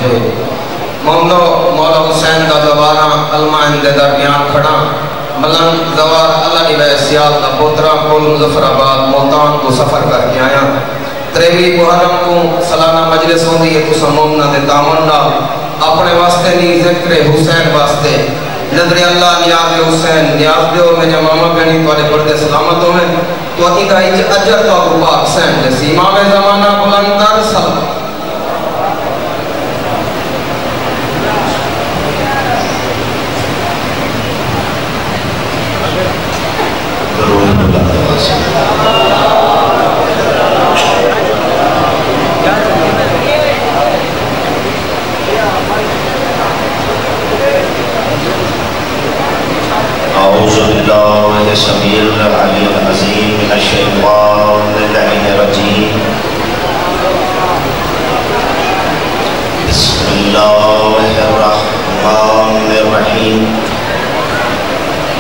ہے مومنو مولا حسین دا دوارا علماء اندے درمیان کھڑا ملنگ دوار اللہ نبی سیال دا پوترا کول مظفر آباد ملتان کو سفر کر کے آیا تریوی محرم کو سالانہ مجلس ہوندی ہے تو مومنہ دے دامن نال اپنے واسطے نہیں ذکر حسین واسطے نظر اللہ نیاز حسین نیاز دیو میں ماما بہنی توڑے پردے سلامتوں میں تو عقیدہ اجر تو ابو پاک حسین جیسی امام زمانہ بلندر سلام أعوذ بالله السميع العليم العظيم من الشيطان اللعين الرجيم بسم الله الرحمن الرحيم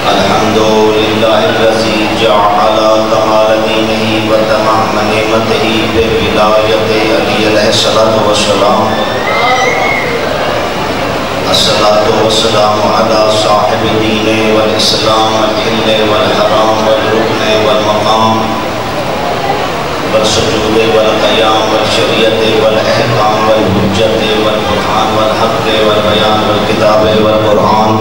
الحمد لله الذي جعل كمال دينه وتمام نعمته بولاية علي عليه الصلاة والسلام الصلاة والسلام على صاحب الدين والإسلام والحل والحرام والركن والمقام والسجود والقيام والشريعة والإحكام والحجة والبرهان والحق والبيان والكتاب والقرآن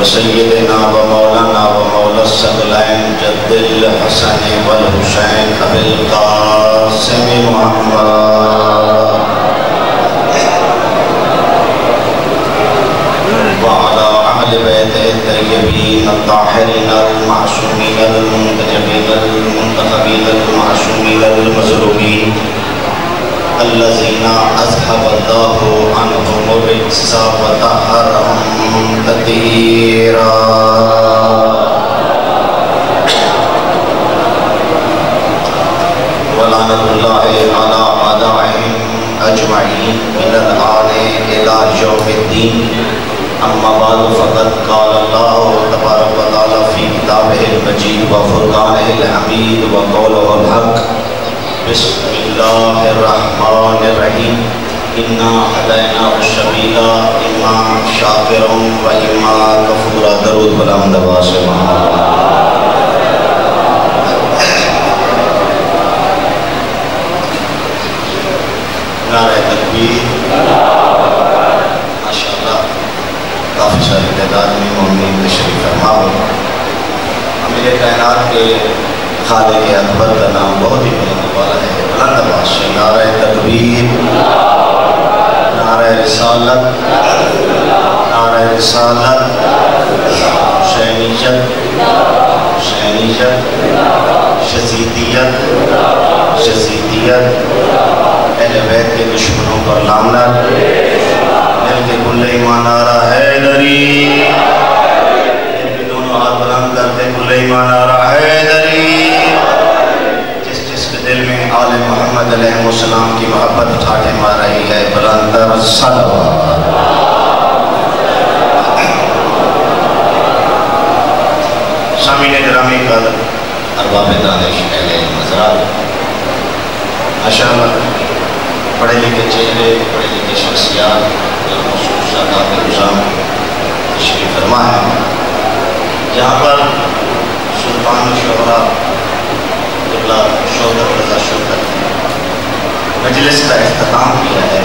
وسيدنا ومولانا ومولى الثقلين جد الحسن والحسين أبي القاسم محمد وعلى أهل بيته الطيبين الطاهرين المعصومين المنتجبين المنتخبين المعصومين المظلومين الذين أذهب الله عنهم الرجس وطهرهم تطهيرا ولعنة الله على أعدائهم أجمعين من الآن إلى يوم الدين أما بعد فقد قال الله تبارك وتعالى في كتابه المجيد وفرقانه الحميد وقوله الحق بسم الله الرحمن الرحيم إنا هديناه السبيل إما شاكرا وإما كفورا درود بلند واسمع نعرہ تکبیر کافی ساری تعداد میں مومنین تشریف فرما ہو امیر کائنات کے خالق اکبر کا نام بہت ہی بلند والا ہے بلند آواز سے نعرہ تکبیر نعرہ رسالت نعرہ رسالت حسینیت حسینیت شزیدیت شزیدیت اہل بیت کے دشمنوں پر لعنت دل کے کل ایمان آرہ حیدری دل کے دونوں ہاتھ بلند کرتے کل ایمان آرہ حیدری جس جس کے دل میں آل محمد علیہ السلام کی محبت ٹھاٹے مار رہی ہے بلندر صلوات سامعین گرامی قدر ارباب دانش اہل حضرات ماشاءاللہ پڑھے لکھے چہرے پڑھے لکھے شخصیات مخصوص سادات نظام تشریف فرما ہے یہاں پر سلطان شعراء قبلہ شوکت رضا شوکت مجلس کا اختتام کیا ہے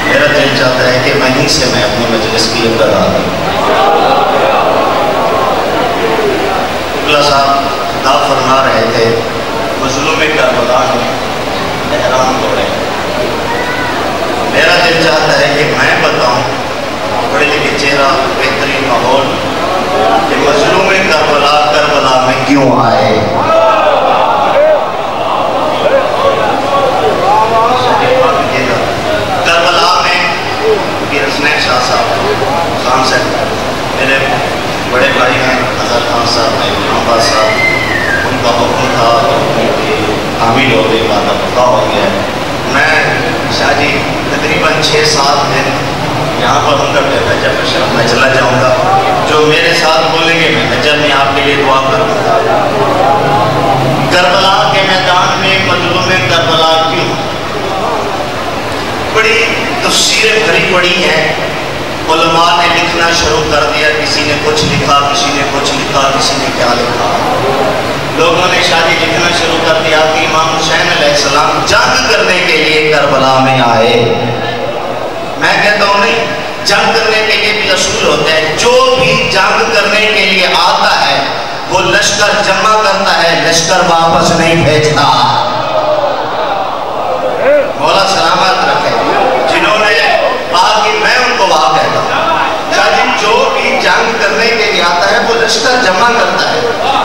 میرا دل چاہتا ہے کہ وہیں سے میں اپنی مجلس کی ابتدا کروں قبلہ صاحب خطاب فرما رہے تھے مظلوم کربلا میں احرام توڑے میرا دل چاہتا ہے کہ میں بتاؤں پڑھے لکھے چہرہ بہترین ماحول کہ مظلوم کربلا میں کیوں آئے کربلا میں پیر حسنین شاہ صاحب خان صاحب میرے بڑے بھائی ہیں اظہر خان صاحب محمد صاحب ان کا حکم تھا حامل ہو گئی بات پتا ہو گیا ہے میں شاہ جی تقریباً 6-7 دن یہاں پر ہوں گا پھر حجر میں چلا جاؤں گا جو میرے ساتھ بولیں گے میں حجر میں آپ کے لیے دعا کروں گا کربلا کے میدان میں مظلوم کربلا کیوں بڑی تفسیریں بھری پڑی ہیں، علماء نے لکھنا شروع کر دیا، کسی نے کچھ لکھا، کسی نے کچھ لکھا، کسی نے کیا لکھا، لوگوں نے شادی لکھنا شروع کر دیا کہ امام حسین علیہ السلام جنگ کرنے کے لیے کربلا میں آئے۔ میں کہتا ہوں نہیں، جنگ کرنے کے لیے بھی اصول ہوتے ہیں، جو بھی جنگ کرنے کے لیے آتا ہے وہ لشکر جمع کرتا ہے، لشکر واپس نہیں بھیجتا۔ مولا سلامت رکھے جنہوں نے کہا کہ میں ان کو وہاں کہتا ہوں، شاید جو بھی جنگ کرنے کے لیے آتا ہے وہ لشکر جمع کرتا ہے،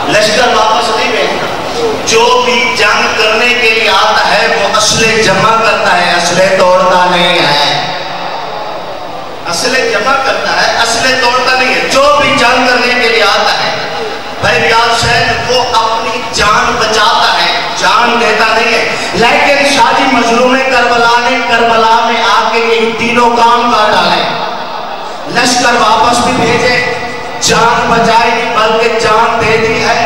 لشکر واپس نہیں بھیجتا۔ جو بھی جنگ کرنے کے لیے آتا ہے وہ اسلحے جمع کرتا ہے، اسلحے توڑتا نہیں ہے، اسلحے جمع کرتا ہے، اسلحے توڑتا نہیں ہے۔ جو بھی جنگ کرنے کے لیے آتا ہے بھائی ریاض حسین وہ اپنی جان بچاتا ہے، جان دیتا نہیں ہے، لیکن شاہ جی مظلوم کربلا نے کربلا میں آ کے یہ تینوں کام کر ڈالے، لشکر واپس بھی بھیجے، جان بچائی نہیں بلکہ جان دے دی ہے،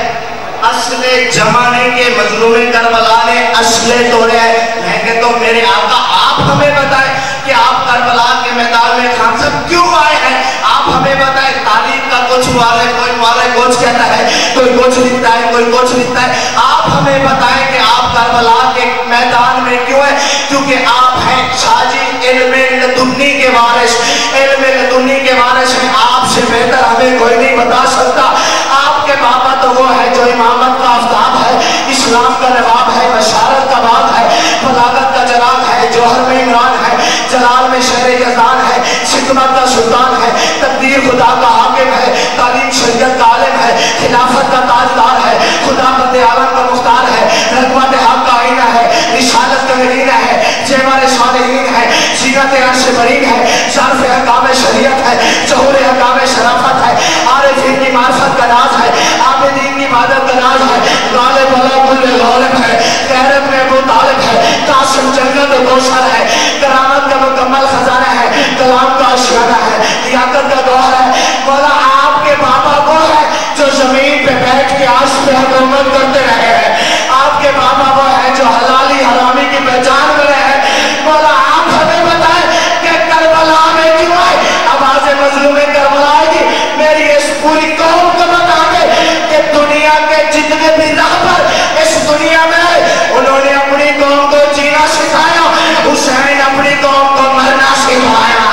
اسلحے جمع نہیں کے مظلوم کربلا نے اسلحے توڑے ہیں۔ میں کہتا ہوں میرے آقا آپ ہمیں بتائیں کہ آپ کربلا کے میدان میں خان صاحب کیوں آئے ہیں؟ آپ ہمیں بتائیں، تعلیم کا کچھ والے کوئی والے کچھ کہتا ہے، کوئی کچھ لکھتا ہے، کوئی کچھ لکھتا ہے، آپ ہمیں بتائیں کہ آپ کربلا کے میدان میں کیوں ہیں؟ کیونکہ آپ ہیں شاہ جی علم لدنی کے وارث، علم لدنی کے وارث ہیں، آپ سے بہتر ہمیں کوئی نہیں بتا سکتا۔ آپ کے بابا تو وہ ہے جو امامت کا آفتاب ہے، اسلام کا نواب ہے، بشارت کا باب ہے، بلاغت کا چراغ ہے، جوہر میں عمران ہے، جلال میں شہر یزدان ہے، حکمت کا سلطان ہے، تقدیر خدا کا حاکم ہے، تعلیم شریعت کا عالم ہے، خلافت کا تاجدار ہے، خدا بند عالم کا مختار ہے، رحمت حق کا آئینہ ہے، رسالت کا مدینہ ہے، جیور صالحین ہے، زینت عرش برین ہے، ظرف احکام شریعت ہے، ظہور احکام شرافت ہے، عارفین کی معرفت کا راز ہے، عابدین کی عبادت کا راز ہے، غالب علی کل غالب ہے، غیرت میں ابو طالب ہے، قاسم جنت کوثر ہے، کرامت کا مکمل خزانہ ہے، کلام کا اشارہ ہے، لیاقت کا گوہر ہے۔ مولا آپ کے بابا وہ ہے جو زمین پہ بیٹھ کے عرش پہ حکومت کرتے رہے ہیں، آپ کے بابا وہ ہے جو حلالی حرامی کی پہچان کرے ہیں۔ مولا آپ ہمیں بتائیں کہ کربلا میں کیوں آئے؟ آواز مظلوم کربلا کی میری اس پوری قوم کو بتا دے کہ دنیا کے جتنے بھی رہبر اس دنیا میں انہوں نے اپنی قوم کو جینا سکھایا، حسین اپنی قوم کو مرنا سکھایا۔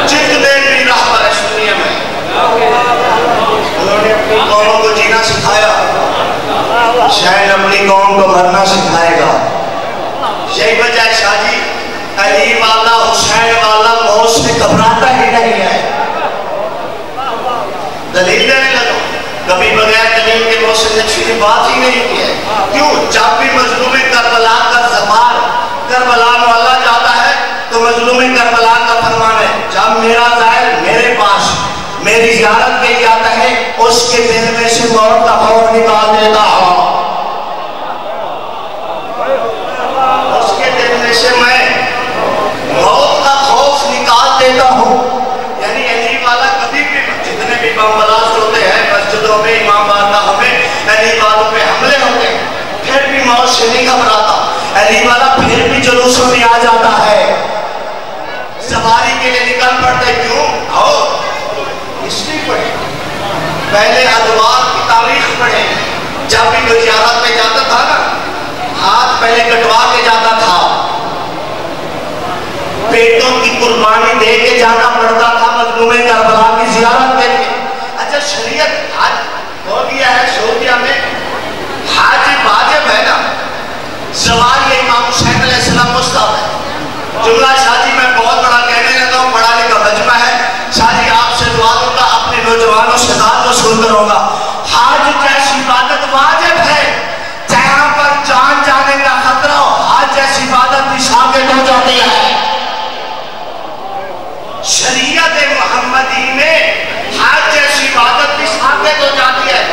جتنے بھی رہبر اس دنیا میں انہوں نے اپنی قوم کو جینا سکھایا، حسین اپنی قوم کو مرنا سکھائے گا۔ یہی وجہ ہے شاہ جی علی والا حسین والا موت سے گھبراتا ہی نہیں ہے۔ دلیل دینے لگا، کبھی بغیر دلیل کے موت سے نچی کی بات ہی نہیں کی ہے۔ کیوں؟ جب بھی مظلوم کربلا کا زبان کربلا مولا جاتا ہے تو مظلوم کربلا کا فرمان ہے، جب میرا ظاہر میرے پاس میری زیارت کے لیے آتا ہے اس کے دل میں سے موت کا خوف نکال دیتا ہوں، اس کے دل میں سے میں موت کا خوف نکال دیتا ہوں۔ یعنی علی والا کبھی بھی جتنے بھی بم بلاسٹ ہوتے ہیں مسجدوں میں، امام بارگاہوں میں علی والوں پہ حملے ہوتے ہیں، پھر بھی موت سے نہیں گھبراتا، علی والا پھر بھی جلوسوں میں آ جاتا ہے، سواری کے لیے نکل پڑتے۔ کیوں؟ آؤ ہسٹری پڑھیں، پہلے ادوار کی تاریخ پڑھیں، جب بھی کوئی زیارت میں جاتا تھا نا ہاتھ پہلے کٹوا کے جاتا تھا، پیٹوں کی قربانی دے کے جانا پڑتا تھا مظلوم کربلا کی زیارت کے لیے۔ اچھا شریعت حج ہو گیا ہے سعودیہ میں، حج واجب ہے نا، زوال امام حسین علیہ السلام مستحب ہے۔ جملہ شاہ جی میں بہت بڑا کہنے لگا ہوں، پڑھا لکھا مجمع ہے، شاہ جی آپ سے دعا دوں گا، اپنے نوجوانوں سے بات کو سن کر ہوگا، حج جیسی عبادت واجب ہے، جہاں پر جان جانے کا خطرہ ہو حج جیسی عبادت بھی ثابت ہو جاتی ہے۔ شریعت محمدی میں حج جیسی عبادت بھی ثابت ہو جاتی ہے۔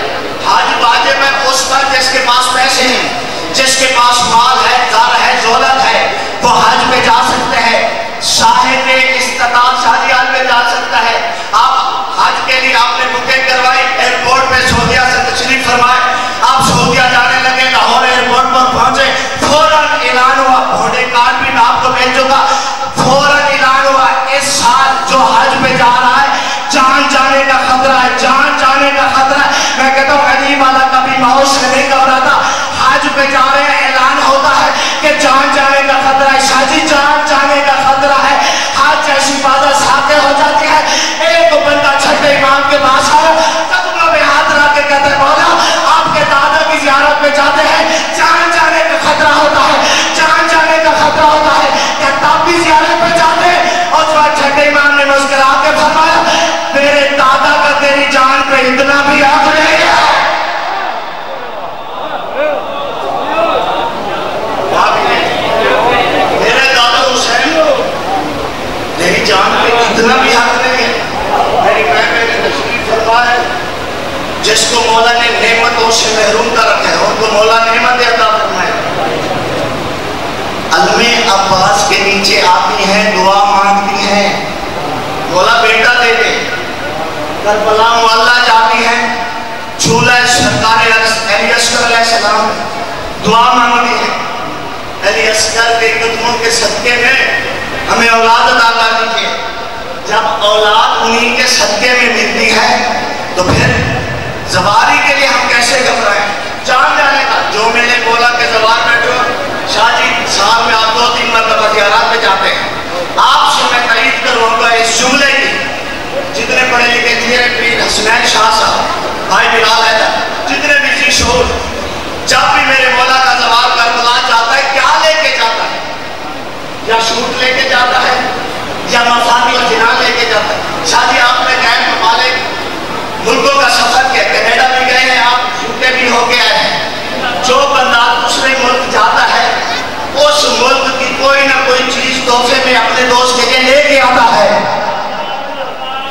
حج واجب ہے اس پر جس کے پاس پیسے ہیں، جس کے پاس مال ہے، زر ہے، دولت ہے، وہ حج پہ جا سکتے ہیں، صاحب استطاعت شادی حج پہ جا سکتا ہے۔ آپ حج کے لیے آپ نے مل چکا. فوراً اعلان ہوا اس سال جو حج پہ جا رہا ہے جان جانے کا خطرہ ہے, جان جانے کا خطرہ ہے. میں کہتا ہوں علی والا کبھی ماؤں سے نہیں گھبراتا. حج پہ جا رہے ہیں, اعلان ہوتا ہے کہ جان جانے کا خطرہ ہے. شاہ جی جان جانے کا خطرہ ہے. حج جیسی عبادت ساکے ہو جاتی ہے. ایک بندہ چھٹے امام کے پاس آیا, قدموں میں ہاتھ رکھ کے کہتے ہیں مولا آپ کے دادا کی زیارت پہ جاتے ہیں, جان جانے کا خطرہ ہوتا ہے, جان جانے کا خطرہ ہوتا ہے. کیا تب بھی زیارت پہ جاتے ہیں؟ اور اس وقت چھٹے امام نے مسکرا کے فرمایا میرے دادا کا تیری جان پہ اتنا بھی حق نہیں ہے. میرے دادا حسین تیری جان پہ اتنا بھی حق نہیں ہے. میری میں نے تشریف فرمایا ہے جس کو مولا نے نعمتوں سے محروم کر رکھا ہے ان کو مولا نعمت عطا فرمائے. علم عباس کے نیچے آتی ہیں, دعا مانگتی ہیں, مولا بیٹا دے دے. کربلا معلّہ جاتی ہیں, جھولا سرکار علی اصغر علیہ السلام دعا مانگتی ہیں. علی اصغر کے قدموں کے صدقے میں ہمیں اولاد عطا کر دیجیے. جب اولاد انہی کے صدقے میں ملتی ہے تو پھر زواری کے لیے ہم کیسے گھبرائیں؟ جان جانے کا جو میں نے بولا کہ زوار بیٹھو شاہ جی سال میں آپ 2-3 مرتبہ زیارات پہ جاتے ہیں. آپ سے میں تائید کروں گا اس جملے کی, جتنے پڑھے لکھے تھے پیر حسنین شاہ صاحب, بھائی بلال حیدر, جتنے بھی ذی شعور, جب بھی میرے مولا کا زوار کربلا جاتا ہے کیا لے کے جاتا ہے؟ یا شوٹ لے کے جاتا ہے یا مفادی و جنان لے کے جاتا ہے. شاہ جی آپ نے غیر ممالک ملکوں کا سفر کیا, کینیڈا بھی گئے ہیں آپ, یوکے بھی ہو کے آئے ہیں. جو بندہ دوسرے ملک جاتا ہے اس ملک کی کوئی نہ کوئی چیز تحفے میں اپنے دوست کے لیے لے کے آتا ہے,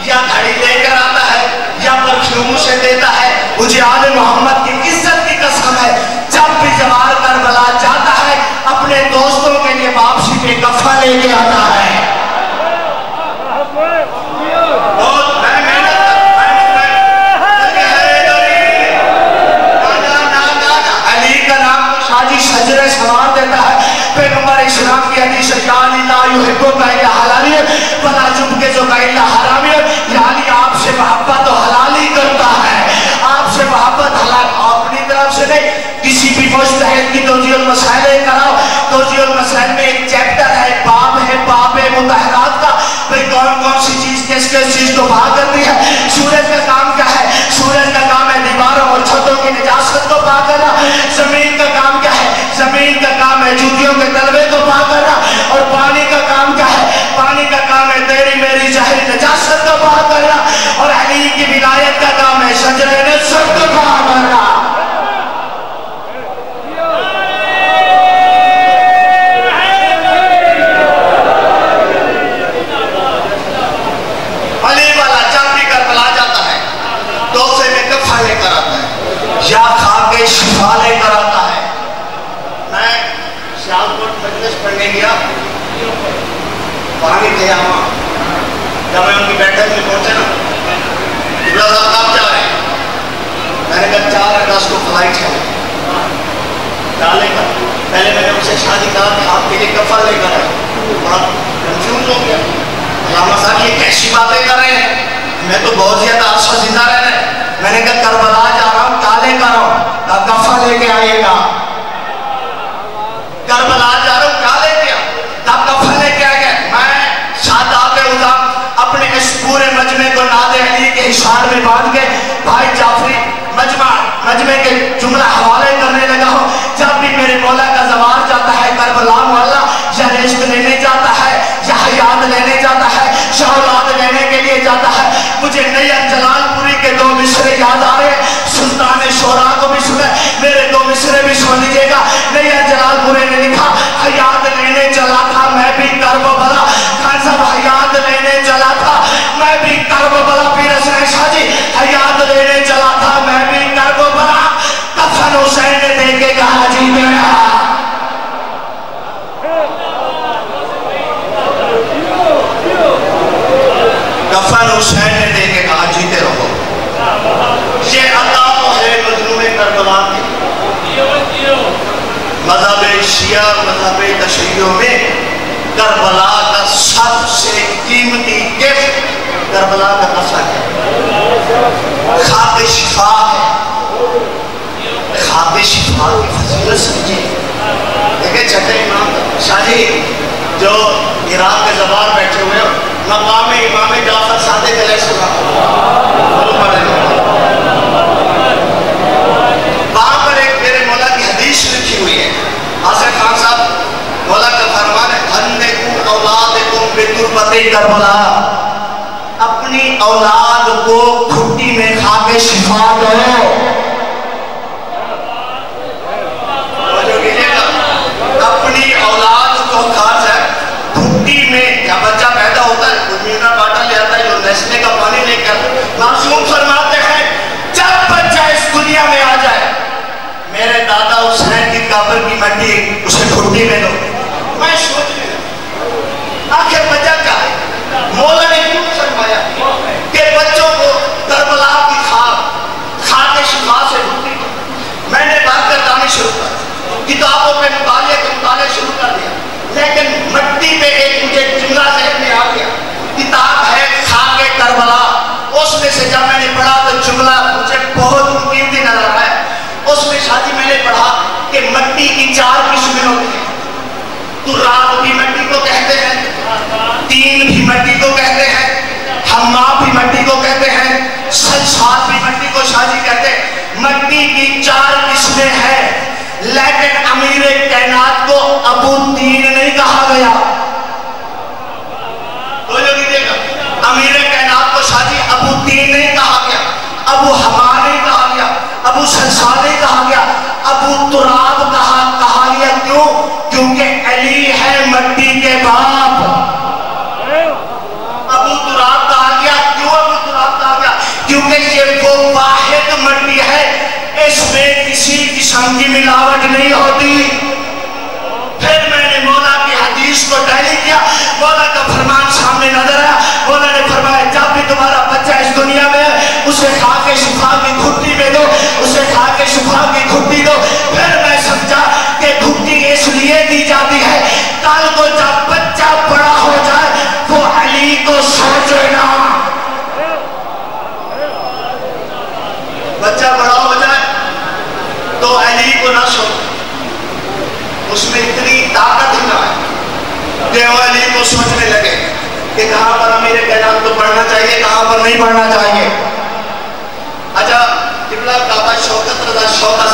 یا گھڑی لے کر آتا ہے یا پرفیوم سے دیتا ہے. مجھے آل محمد کی عزت کی قسم ہے جب بھی زوار کربلا جاتا ہے اپنے دوستوں کے لیے واپسی پہ کفن لے کے آتا ہے. شجرے سوار دیتا ہے. پیغمبر اسلام کی حدیث یا علی لا یحبک الا حلالی ولا یبغضک الا حرامی. یا علی آپ سے محبت تو حلالی کرتا ہے, آپ سے محبت حلال, اپنی طرف سے نہیں. کسی بھی مجتہد کی توضیح المسائل کراؤ, توضیح المسائل میں ایک چیپٹر ہے, باب ہے, باب مطہرات کا, بھئی کون کون سی چیز کس کس چیز کو پاک کرتی ہے. سورج کا کام کیا ہے؟ سورج کا کام ہے دیواروں اور چھتوں کی نجاست کو پاک کرنا. زمین کا کام کیا ہے؟ زمین کا کام ہے جوتیوں کے تلوے کو پاک کرنا. اور پانی کا کام کیا ہے؟ پانی کا کام ہے تیری میری ظاہری نجاست کو پاک کرنا. اور علی کی ولایت کا کام ہے شجرے نصرت کو پاک کرنا. علی والا جب بھی کربلا جاتا ہے تحفے میں کفن لے کر آتا ہے یا کھا کے شفا لے کر آتا ہے. میں سیالکوٹ مجلس پڑھنے گیا, وہاں بھی تھے ہم. جب میں ان کی بیٹھک میں پہنچے نا, قبلہ صاحب کب جا رہے ہیں؟ میں نے کہا 4 اگست کو فلائٹ ہے, ڈالے گا. پہلے میں نے ان سے شادی کہا کہ آپ کے لیے کفن لے کر آئے. بڑا کنفیوز ہو گیا, علامہ صاحب یہ کیسی باتیں کر رہے ہیں, میں تو بہت زیادہ عرصہ زندہ رہنا ہے. میں نے کہا کربلا جا رہا ہوں, کیا لے کر آؤں؟ کہا کفن لے کے آئیے گا. کربلا جا رہا ہوں, کیا لے کے آؤں؟ کہا کفن لے کے آئے گا. میں شاداب اعظم اپنے اس پورے مجمع کو ناد علی کے اشار میں باندھ کے بھائی جعفری مجمع کے جملہ حوالے کرنے لگا ہوں. جب بھی میرے مولا کا زوار جاتا ہے کربلا معلّہ, یا رزق لینے جاتا ہے یا حیات لینے جاتا ہے یا اولاد لینے کے لیے جاتا ہے, مجھے نیر جلال پوری کے 2 مصرے یاد آ رہے ہیں. سلطان شعراء کو بھی سنے, میرے 2 مصرے بھی سن لیجیے گا. نیر جلال پوری نے لکھا حیات لینے چلا تھا میں بھی کربلا. خان صاحب حیات لینے چلا تھا میں بھی کربلا. پیر حسنین شاہ جی حیات لینے چلا تھا میں بھی کربلا. کفن حسین نے دے کے کہا جی میرا. کفن حسین نے دے کے کہا جیتے رہو. یہ عطا ہے مظلوم کربلا کی. مذہب شیعہ مذہب تشیع میں کربلا کا سب سے قیمتی گفٹ کربلا کا قصہ ہے، خاک شفا ہے۔ خاک شفا کی فضیلت سمجھے۔ دیکھیں چھٹے امام شاہ جی جو عراق کے زبان بیٹھے ہوئے مقام امام جعفر صادق علیہ السلام، وہاں پر ایک میرے مولا کی حدیث لکھی ہوئی ہے۔ حسن خان صاحب مولا کا فرمان ہے، ہنکم اولادکم بتربت کربلا، اپنی اولاد کو کھٹی میں خاک شفا دو۔ اپنی اولاد کو خاص ہے کھٹی میں، جب بچہ پیدا ہوتا ہے کوئی مینا باٹا لے آتا ہے جو نیسلے کا پانی لے کر، معصوم فرماتے ہیں جب بچہ اس دنیا میں آ جائے میرے دادا حسین کی قبر کی مٹی اسے کھٹی میں دو۔ میں سوچ لیا آخر بچہ کیا ہے؟ مولا نے کیوں فرمایا کہ بچوں کو کربلا کی خاک شفا سے ڈھونڈی؟ میں نے بات کرنا شروع کر کتابوں پہ مطالعے شروع کر دیا، لیکن مٹی پہ ایک مجھے جملہ ذہن میں آ گیا، کتاب ہے خاک کربلا، اس میں سے جب میں نے پڑھا تو جملہ مجھے بہت قیمتی نظر آیا ہے۔ اس میں شادی میں نے پڑھا کہ مٹی کی 4 قسمیں ہوتی ہیں، تراب بھی مٹی کو کہتے ہیں، تین بھی مٹی کو کہتے ہیں، ہما بھی مٹی کو کہتے ہیں، سلسال بھی مٹی کو شادی کہتے ہیں۔ مٹی کی 4 قسمیں ہیں، لیکن امیر کائنات کو ابو تین نہیں کہا گیا۔ امیر کائنات کو شادی ابو تین نہیں کہا گیا، ابو ہما نہیں کہا گیا، ابو سلسال نہیں کہا گیا، ابو تراب کہا گیا۔ کیوں؟ کیونکہ علی ہے مٹی کے باپ۔ ابو تراب کہا گیا، کیوں ابو تراب کہا گیا؟ کیونکہ یہ وہ واحد مٹی ہے اس میں کسی قسم کی ملاوٹ نہیں ہوتی۔ پھر میں نے مولا کی حدیث کو ٹیلی کیا، مولا کا فرمان سامنے نظر آیا۔ مولا نے فرمایا جب بھی تمہارا بچہ اس دنیا میں ہے اسے خاک شفا کی گھٹی میں دو، اسے خاک شفا کی گھٹی دو۔ پھر میں سمجھا کہ گھٹی اس لیے دی جاتی ہے کل کو جب بچہ بڑا ہو جائے وہ علی کو سوچے نا، بچہ بڑا ہو جائے تو علی کو نہ سوچے، اس میں اتنی طاقت ہی نہ ہے کہ وہ علی کو سوچنے لگے کہ کہاں پر امیر کائنات کو پڑھنا چاہیے کہاں پر نہیں پڑھنا چاہیے۔ اچھا قبلہ کعبہ شوکت رضا شوکت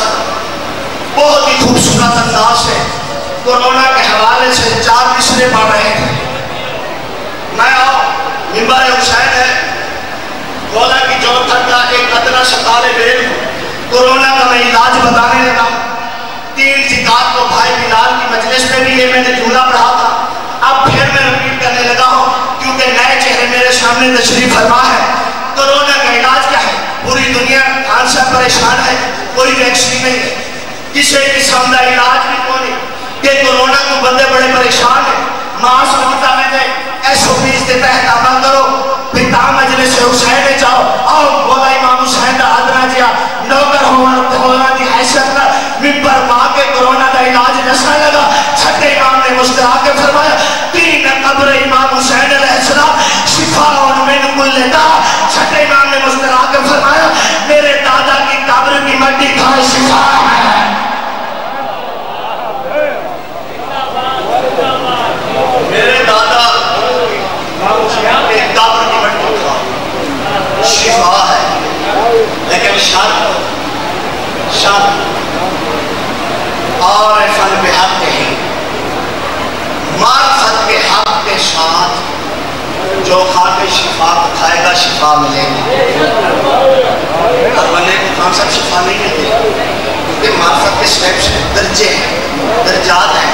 بہت ہی خوبصورت انداز سے کورونا کے حوالے سے 4 مصرے پڑھ رہے تھے۔ میں آؤ منبر حسین ہے، مولا کی جوتھر کا ایک ادنا سا طالب علم کورونا کا میں علاج بتانے لگا۔ 3 زکات کو بھائی بلال کی مجلس میں بھی یہ میں نے جملہ پڑھا تھا، اب پھر میں رپیٹ کرنے لگا ہوں کیونکہ نئے چہرے میرے سامنے تشریف فرما ہے۔ کورونا کا علاج کیا ہے؟ پوری دنیا کانسر پریشان ہے، کوئی ویکسین نہیں ہے، کسی قسم کا علاج بھی کوئی نہیں کہ کورونا کو بندے بڑے پریشان ہیں۔ ماسک ہوتا میں نے SOPs کے تحت عمل کرو، پتا مجلس حسین میں جاؤ، آؤ مولا امام حسین کا ادنا جیا نوکر ہونا کی حیثیت کا ممبر ماں کے کورونا کا علاج نسا لگا۔ چھٹے امام نے مسکرا کے فرمایا 3 قبر امام حسین علیہ السلام شفا من کل داء۔ چھٹے امام نے مسکرا کے فرمایا میرے دادا کی قبر کی مٹی کھائے شفا ہے۔ میرے دادا ایک قبر کی مٹی کھا شفا ہے، لیکن شرط اور فن بحق ہے، معرفت کے حق کے ساتھ جو خاک شفا کھائے گا شفا ملے گی۔ اور بنے کو کانسر شفا نہیں ملتے کیونکہ معرفت کے سٹیپس ہیں، درجے ہیں، درجات ہیں۔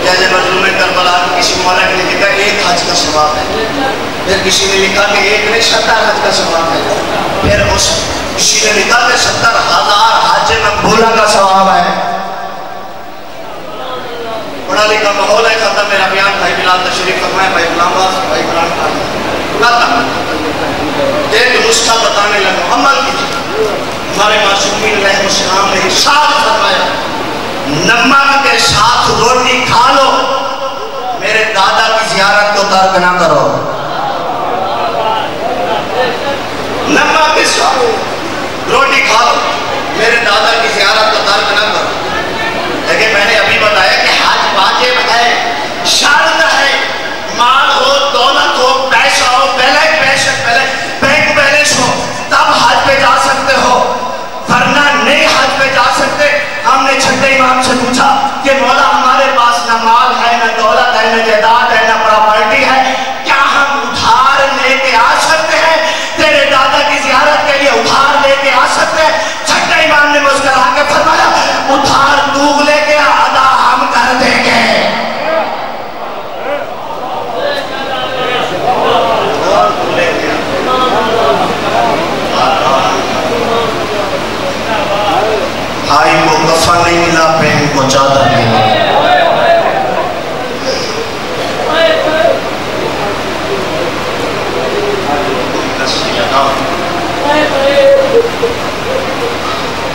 جیسے مظلوم کربلا کی کسی مولا نے لکھا 1 حج کا ثواب ہے، پھر کسی نے لکھا کہ 1 نہیں 70 حج کا ثواب ہے، پھر کسی نے لکھا کہ 70,000 حج مقبولہ کا ثواب ہے۔ پڑھا لکھا ماحول ہے، ختم میرا بیان بھائی بلال تشریف فرمائے، بھائی غلام باز بھائی قرآن ایک نسخہ بتانے لگا، عمل کیجیے۔ ہمارے معصومین علیہ السلام نے ارشاد فرمایا نمک کے ساتھ روٹی کھا لو، میرے دادا کو ترک نہ کرو. نما قصہ روٹی کھا لو, میرے دادا کی زیارت کو ترک نہ کرو. لیکن میں نے ابھی بتایا کہ حج واجب ہے, شرط ہے, مال ہو, دولت ہو, پیسہ ہو, بینک بیلنس ہو, تب حج پہ جا سکتے ہو, ورنہ نہیں حج پہ جا سکتے. ہم نے چھٹے امام سے پوچھا کہ مولا ہمارے پاس نہ مال ہے, نہ دولت ہے, نہ جائیداد ہے, نہ پراپرٹی ہے, کیا ہم ادھار لے کے آ سکتے ہیں؟ تیرے دادا کی زیارت کے لیے ادھار لے کے آ سکتے ہیں؟ چھٹے امام نے مسکرا کے فرمایا ادھار تو لے کے ادا ہم کر دیں گے. بھائی کو کفن نہیں ملا, بہن کو چادر نہیں ملا.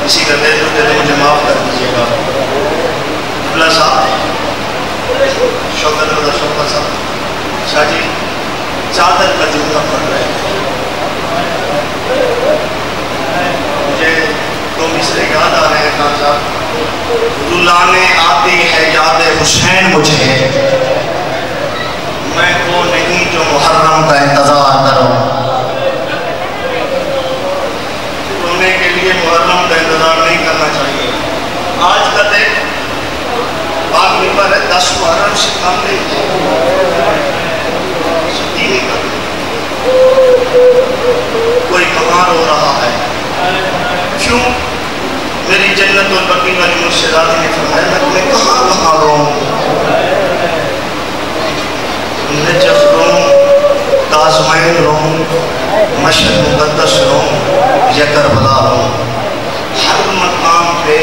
کسی کا دل تو دل مجھے معاف کر دیجیے گا. اللہ صاحب, شوکت رضا شوکت صاحب, شاہ جی چادر کا جملہ پڑھ رہے ہیں. مجھے دو مصرے یاد آ رہے ہیں خان صاحب. رلانے آتی ہے یاد حسین مجھے, میں وہ نہیں جو محرم کا انتظار کروں. رونے کے لیے محرم کا انتظار نہیں کرنا چاہیے. آج کا دن پاک منبر ہے, 10 محرم سے کم نہیں چھٹی نہیں کرتی. کوئی کہاں رو رہا ہے, کیوں؟ میری جنت اور بقی والی مرشدات نے فرمایا میں تمہیں کہاں روؤں, نجف روؤں, تازمین روؤں, مشہد مقدس روؤں, یا کربلا روؤں. ہر مقام پہ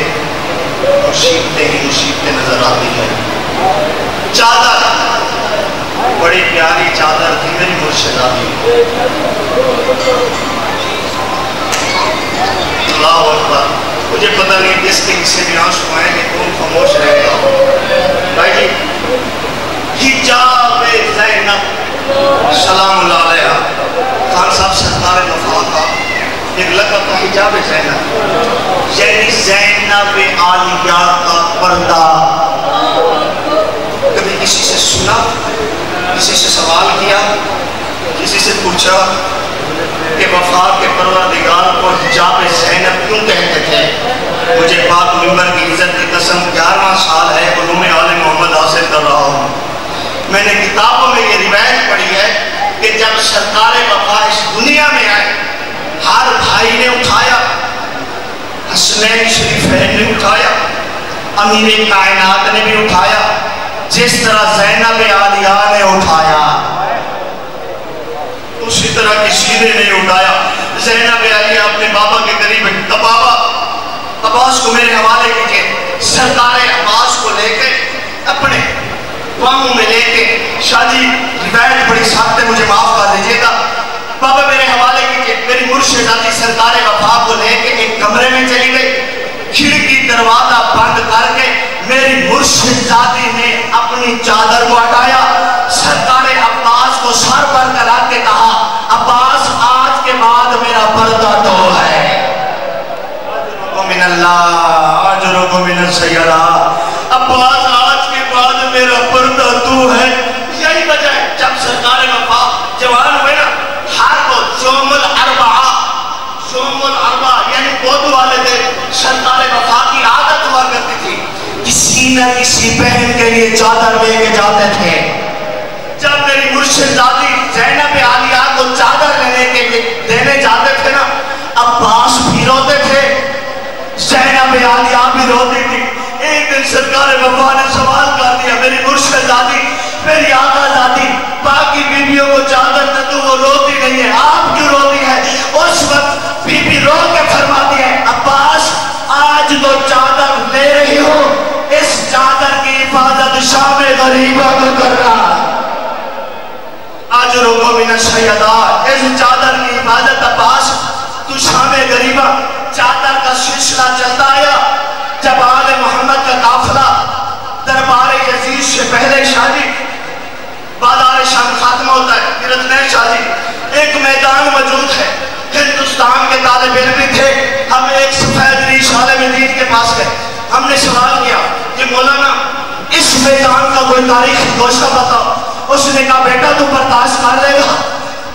مصیبتیں ہی مصیبتیں نظر آتی ہیں. چادر بڑی پیاری چادر تھی میری مرشدات کی. اللہ اکبر. مجھے پتہ نہیں کس دن سے بھی آنسو آئیں گے, کون خاموش رہے گا. بھائی جی, حجاب زینب سلام اللہ علیہ, خان صاحب سرکار وفا کا ایک لقب تھا حجاب زینب, یعنی زینب عالیہ کا پردہ. کبھی کسی سے سنا, کسی سے سوال کیا, کسی سے پوچھا کہ وفا کے پروردگار کو حجاب زینب کیوں کہتے تھے؟ مجھے پاک منبر کی عزت کی قسم 11واں سال ہے علوم آل محمد حاصل کر رہا ہوں. میں نے کتابوں میں یہ روایت پڑھی ہے کہ جب سرکار وفا اس دنیا میں آئے, ہر بھائی نے اٹھایا, حسنین شریفین نے اٹھایا, امیر کائنات نے بھی اٹھایا, جس طرح زینب عالیہ نے اٹھایا اسی طرح کسی نے نہیں اٹھایا. زینب عالیہ اپنے بابا کے قریب ہے. بابا عباس کو میرے حوالے کیجئے. سرکار عباس کو لے کے اپنے پاؤں میں لے کے, شاہ جی روایت بڑی سخت ہے, مجھے معاف کر دیجیے گا. بابا میرے حوالے کیجئے. میری مرشداتی سرکار وفا کو لے کے ایک کمرے میں چلی گئی, کھڑکی دروازہ بند کر کے میری مرشداتی نے اپنی چادر کو ہٹایا, سرکار عباس کو سر پر کرا کے کہا عباس آج کے بعد میرا پردہ تو ہے. من اللہ اجرکم من السیدہ, عباس آج کے بعد میرا پردہ تو ہے. یہی وجہ ہے جب سرکار وفا جوان ہوئے نا, ہر کو یوم الاربعاء, یوم الاربعاء یعنی بود والے دن سرکار وفا کی عادت ہوا کرتی تھی کسی نہ کسی بہن کے لیے چادر لے کے جاتے تھے. جب میری مرشداتی زینب عالیہ کو چادر دینے جاتے تھے نا, عباس بھی روتے تھے, زینب عالیہ بھی روتی تھی. ایک دن سرکار وفا نے سوال کر دیا, میری مرشداتی, میری آقا ذاتی, باقی بیویوں کو چادر نہ دوں, وہ روتی نہیں ہے, آپ کیوں روتی ہے؟ اس وقت بی بی رو کے فرماتی ہے عباس آج تو چادر لے رہی ہو, اس چادر کی حفاظت شام غریبہ کو کر رہا. آج روکو من السیدہ, اس چادر کی حفاظت عباس تو شام غریبہ. چادر کا سلسلہ چلتا آیا. جب آل محمد کا قافلہ دربار یزید سے پہلے شادی بازار شام جی ایک میدان موجود ہے، ہندوستان کے طالب علم بھی تھے، ہم ایک سفید ریش عالم دین کے پاس گئے، ہم نے سوال کیا کہ مولانا اس میدان کا کوئی تاریخی گوشہ بتاؤ۔ اس نے کہا بیٹا تو برداشت کر لے گا؟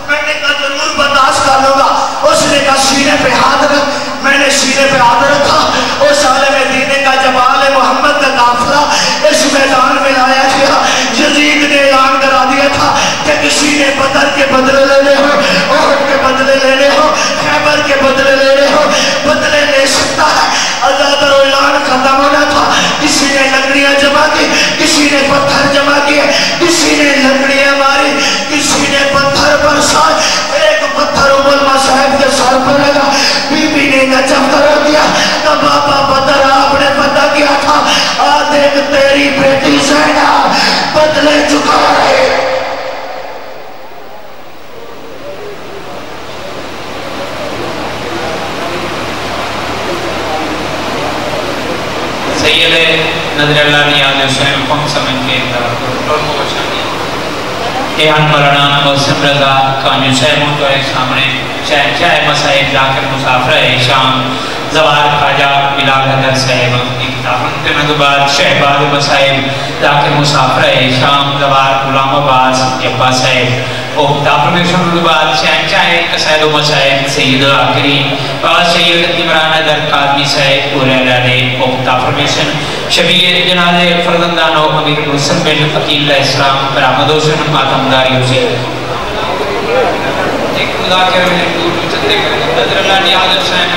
میں نے کہا ضرور برداشت کر لوں گا۔ اس نے کہا سینے پہ ہاتھ رکھ، میں نے سینے پہ ہاتھ رکھا، اس عالم دین کا جب آل محمد کا قافلہ اس میدان میں لایا گیا، یزید نے اعلان کرا دیا تھا کہ کسی نے بدر کے بدلے لینے ہو، احد کے بدلے لینے ہو، خیبر کے بدلے لینے ہو، بدلے لے سکتا ہے۔ ازادر اعلان ختم ہونا تھا، کسی نے لکڑیاں جمع کی، کسی نے پتھر جمع کیے، کسی نے لکڑیاں ماری، کسی نے پتھر برسائے۔ ایک پتھر ام المصائب کے سر پر لگا، بی بی نے نجف کر دیا کہ بابا بدر آپ نے پتہ کیا تھا، آج ایک تیری بیٹی زینب بدلے چکا رہے۔ سید نظر اللہ نیاز حسین قوم سمجھ کے اور کو بچانی ایان مولانا محسن رضا کانیو صاحبوں کو ایک سامنے شہنشاہ مسائب ذاکر مسافرہ شام زوار خواجہ بلال حیدر صاحب کی کتاب کے مدبات شہباد مسائب ذاکر مسافرہ شام زوار غلام عباس جبا صاحب اور کتاب میں مدبات شہنشاہ قصید و مسائب سید العاقرین اور سید عمران حیدر قادمی صاحب پورے علیہ اور کتاب میں شبیر جنازے فرزندانو امیر الحسن بن فقیل اسلام برآمد حسن ماتمداری حسین ایک خدا کے رہنے دور چندے نظر اللہ نیاز حسین